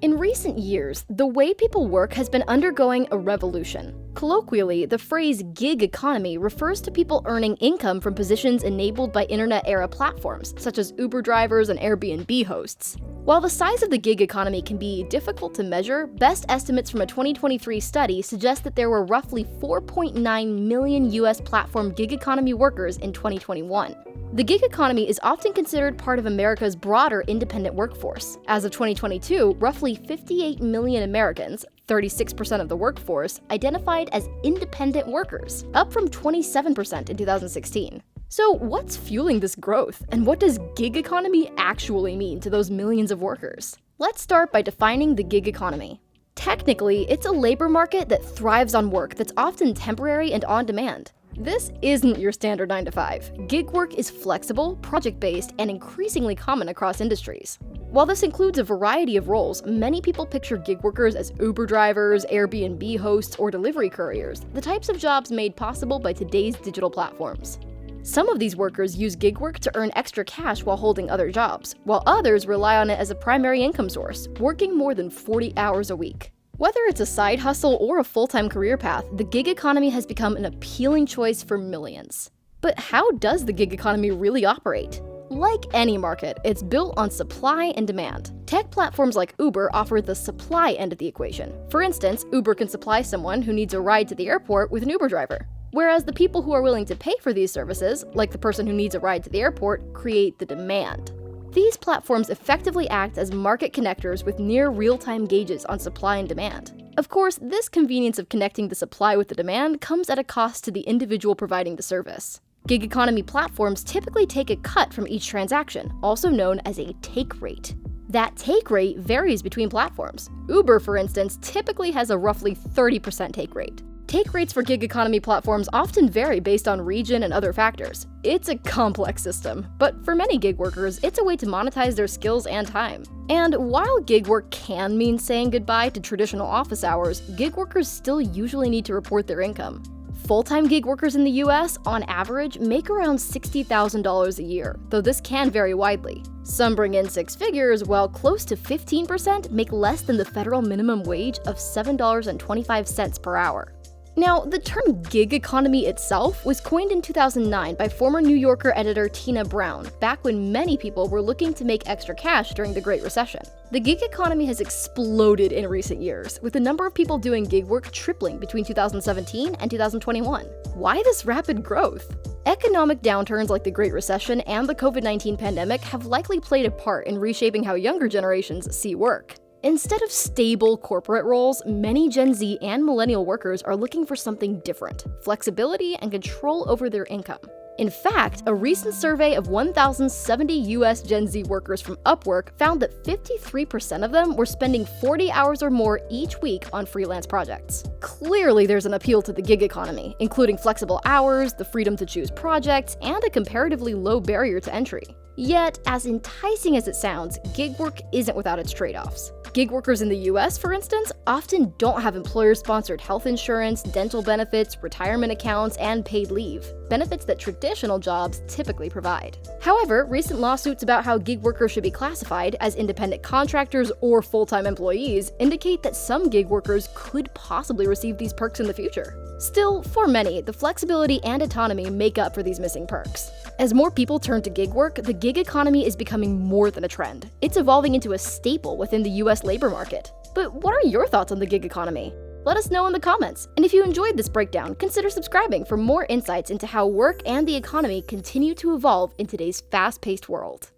In recent years, the way people work has been undergoing a revolution. Colloquially, the phrase gig economy refers to people earning income from positions enabled by internet-era platforms, such as Uber drivers and Airbnb hosts. While the size of the gig economy can be difficult to measure, best estimates from a 2023 study suggest that there were roughly 4.9 million US platform gig economy workers in 2021. The gig economy is often considered part of America's broader independent workforce. As of 2022, roughly 58 million Americans, 36% of the workforce, identified as independent workers, up from 27% in 2016. So what's fueling this growth, and what does gig economy actually mean to those millions of workers? Let's start by defining the gig economy. Technically, it's a labor market that thrives on work that's often temporary and on demand. This isn't your standard 9-to-5. Gig work is flexible, project-based, and increasingly common across industries. While this includes a variety of roles, many people picture gig workers as Uber drivers, Airbnb hosts, or delivery couriers, the types of jobs made possible by today's digital platforms. Some of these workers use gig work to earn extra cash while holding other jobs, while others rely on it as a primary income source, working more than 40 hours a week. Whether it's a side hustle or a full-time career path, the gig economy has become an appealing choice for millions. But how does the gig economy really operate? Like any market, it's built on supply and demand. Tech platforms like Uber offer the supply end of the equation. For instance, Uber can supply someone who needs a ride to the airport with an Uber driver. Whereas the people who are willing to pay for these services, like the person who needs a ride to the airport, create the demand. These platforms effectively act as market connectors with near real-time gauges on supply and demand. Of course, this convenience of connecting the supply with the demand comes at a cost to the individual providing the service. Gig economy platforms typically take a cut from each transaction, also known as a take rate. That take rate varies between platforms. Uber, for instance, typically has a roughly 30% take rate. Take rates for gig economy platforms often vary based on region and other factors. It's a complex system, but for many gig workers, it's a way to monetize their skills and time. And while gig work can mean saying goodbye to traditional office hours, gig workers still usually need to report their income. Full-time gig workers in the US, on average, make around $60,000 a year, though this can vary widely. Some bring in six figures, while close to 15% make less than the federal minimum wage of $7.25 per hour. Now, the term gig economy itself was coined in 2009 by former New Yorker editor Tina Brown, back when many people were looking to make extra cash during the Great Recession. The gig economy has exploded in recent years, with the number of people doing gig work tripling between 2017 and 2021. Why this rapid growth? Economic downturns like the Great Recession and the COVID-19 pandemic have likely played a part in reshaping how younger generations see work. Instead of stable corporate roles, many Gen Z and millennial workers are looking for something different: flexibility and control over their income. In fact, a recent survey of 1,070 US Gen Z workers from Upwork found that 53% of them were spending 40 hours or more each week on freelance projects. Clearly, there's an appeal to the gig economy, including flexible hours, the freedom to choose projects, and a comparatively low barrier to entry. Yet, as enticing as it sounds, gig work isn't without its trade-offs. Gig workers in the US, for instance, often don't have employer-sponsored health insurance, dental benefits, retirement accounts, and paid leave, benefits that traditional jobs typically provide. However, recent lawsuits about how gig workers should be classified as independent contractors or full-time employees indicate that some gig workers could possibly receive these perks in the future. Still, for many, the flexibility and autonomy make up for these missing perks. As more people turn to gig work, the gig economy is becoming more than a trend. It's evolving into a staple within the US labor market. But what are your thoughts on the gig economy? Let us know in the comments. And if you enjoyed this breakdown, consider subscribing for more insights into how work and the economy continue to evolve in today's fast-paced world.